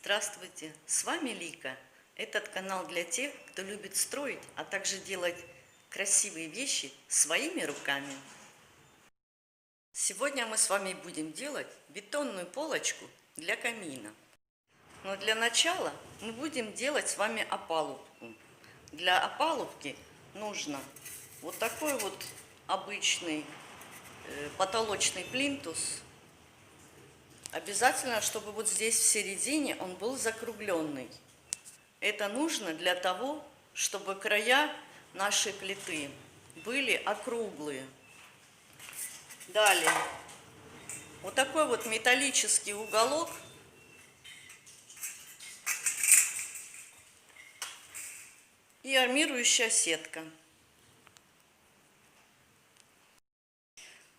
Здравствуйте, с вами Лика. Этот канал для тех, кто любит строить, а также делать красивые вещи своими руками. Сегодня мы с вами будем делать бетонную полочку для камина. Но для начала мы будем делать с вами опалубку. Для опалубки нужно вот такой вот обычный потолочный плинтус. Обязательно, чтобы вот здесь в середине он был закругленный. Это нужно для того, чтобы края нашей плиты были округлые. Далее, вот такой вот металлический уголок. И армирующая сетка.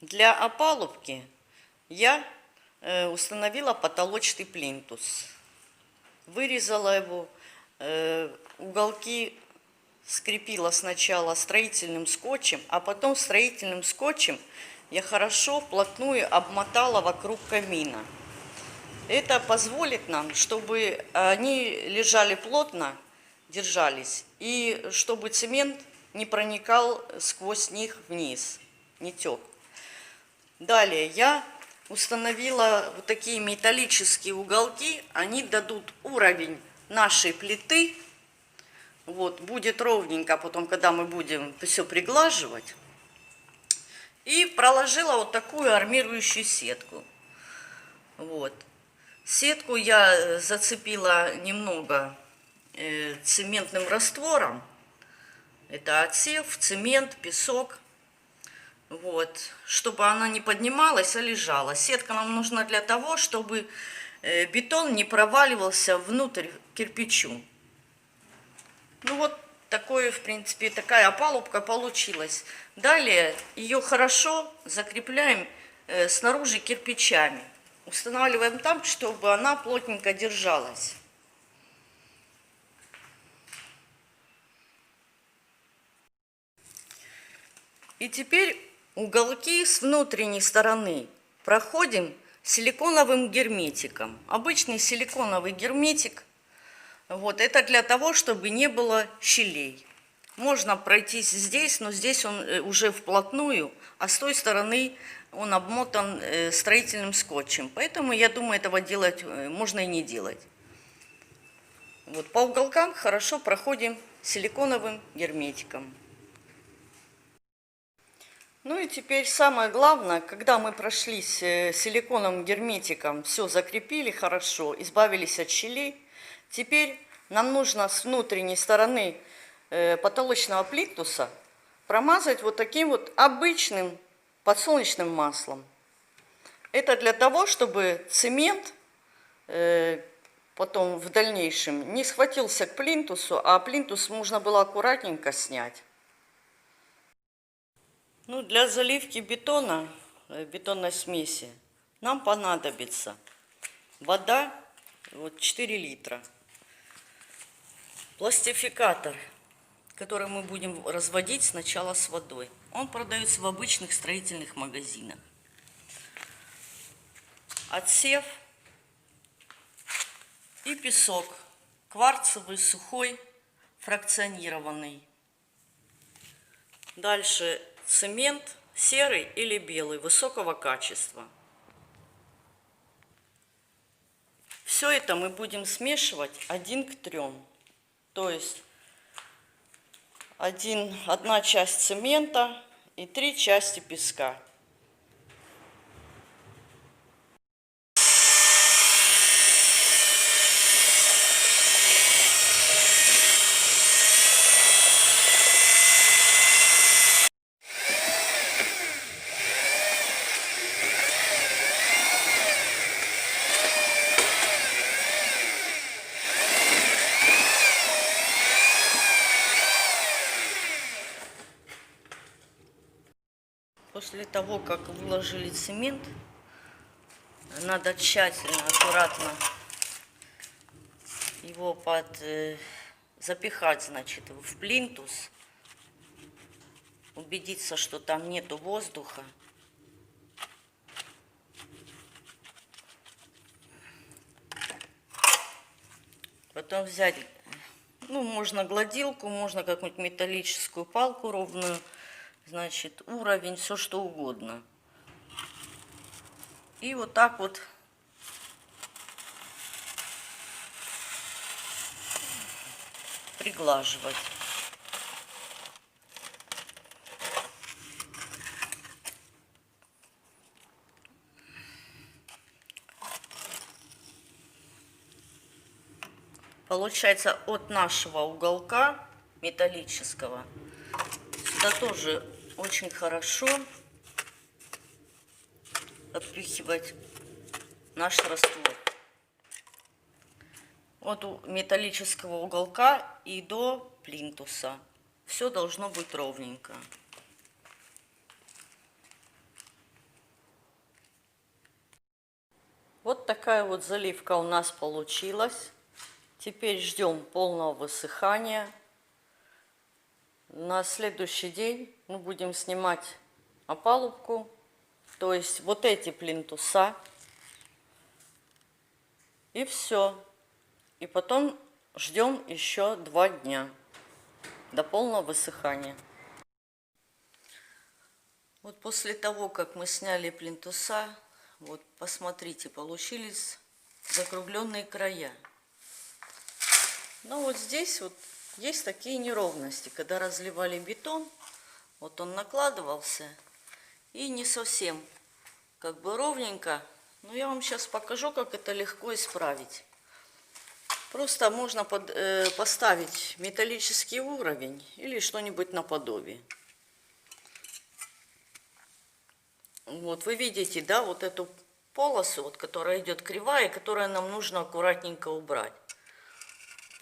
Для опалубки я установила потолочный плинтус. Вырезала его, уголки скрепила сначала строительным скотчем, а потом строительным скотчем я хорошо вплотную обмотала вокруг камина. Это позволит нам, чтобы они лежали плотно, держались, и чтобы цемент не проникал сквозь них вниз, не тек. Далее я установила вот такие металлические уголки, они дадут уровень нашей плиты. Вот, будет ровненько потом, когда мы будем все приглаживать. И проложила вот такую армирующую сетку. Вот. Сетку я зацепила немного цементным раствором. Это отсев, цемент, песок. Вот, чтобы она не поднималась, а лежала. Сетка нам нужна для того, чтобы бетон не проваливался внутрь кирпичу. Ну вот такое, в принципе, такая опалубка получилась. Далее ее хорошо закрепляем снаружи кирпичами. Устанавливаем там, чтобы она плотненько держалась. И теперь уголки с внутренней стороны проходим силиконовым герметиком. Обычный силиконовый герметик. Вот, это для того, чтобы не было щелей. Можно пройтись здесь, но здесь он уже вплотную, а с той стороны он обмотан строительным скотчем. Поэтому, я думаю, этого делать можно и не делать. Вот, по уголкам хорошо проходим силиконовым герметиком. Ну и теперь самое главное, когда мы прошлись силиконовым герметиком, все закрепили хорошо, избавились от щелей, теперь нам нужно с внутренней стороны потолочного плинтуса промазать вот таким вот обычным подсолнечным маслом. Это для того, чтобы цемент потом в дальнейшем не схватился к плинтусу, а плинтус можно было аккуратненько снять. Ну, для заливки бетона, бетонной смеси, нам понадобится вода, вот 4 литра, пластификатор, который мы будем разводить сначала с водой. Он продается в обычных строительных магазинах. Отсев и песок, кварцевый, сухой, фракционированный. Дальше цемент серый или белый, высокого качества. Все это мы будем смешивать 1 к 3. То есть одна часть цемента и 3 части песка. После того, как выложили цемент, надо тщательно, аккуратно его запихать, значит, в плинтус, убедиться, что там нету воздуха. потом взять, ну, можно гладилку, можно какую-нибудь металлическую палку ровную, значит, уровень, все что угодно. И вот так вот приглаживать. Получается, от нашего уголка металлического сюда тоже очень хорошо отпихивать наш раствор. Вот у металлического уголка и до плинтуса все должно быть ровненько. Вот такая вот заливка у нас получилась. Теперь ждем полного высыхания. На следующий день мы будем снимать опалубку, то есть вот эти плинтуса. И все. И потом ждем еще 2 дня до полного высыхания. Вот после того, как мы сняли плинтуса, вот посмотрите, получились закругленные края. Но вот здесь вот есть такие неровности. Когда разливали бетон, вот он накладывался и не совсем как бы ровненько. Но я вам сейчас покажу, как это легко исправить. Просто можно поставить металлический уровень или что-нибудь наподобие. Вот вы видите, да, вот эту полосу, вот, которая идет кривая, которую нам нужно аккуратненько убрать.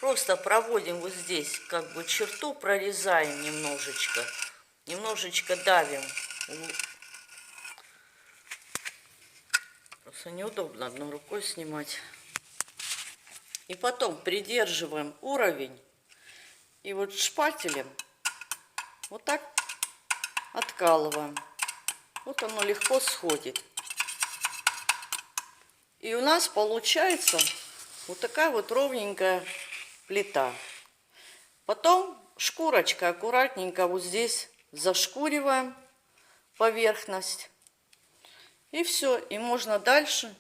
Просто проводим вот здесь как бы черту, прорезаем немножечко, немножечко давим. Просто неудобно одной рукой снимать. И потом придерживаем уровень и вот шпателем вот так откалываем. Вот оно легко сходит. И у нас получается вот такая вот ровненькая плита. Потом шкурочкой аккуратненько вот здесь зашкуриваем поверхность. И все. И можно дальше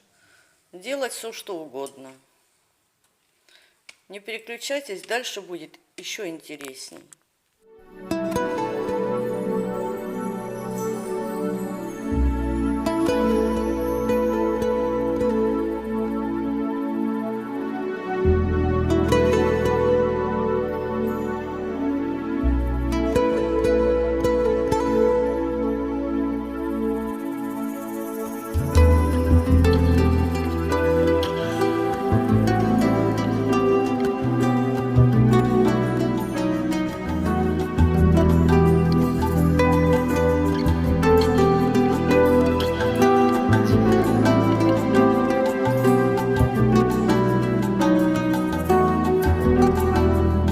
делать все, что угодно. Не переключайтесь, дальше будет еще интересней.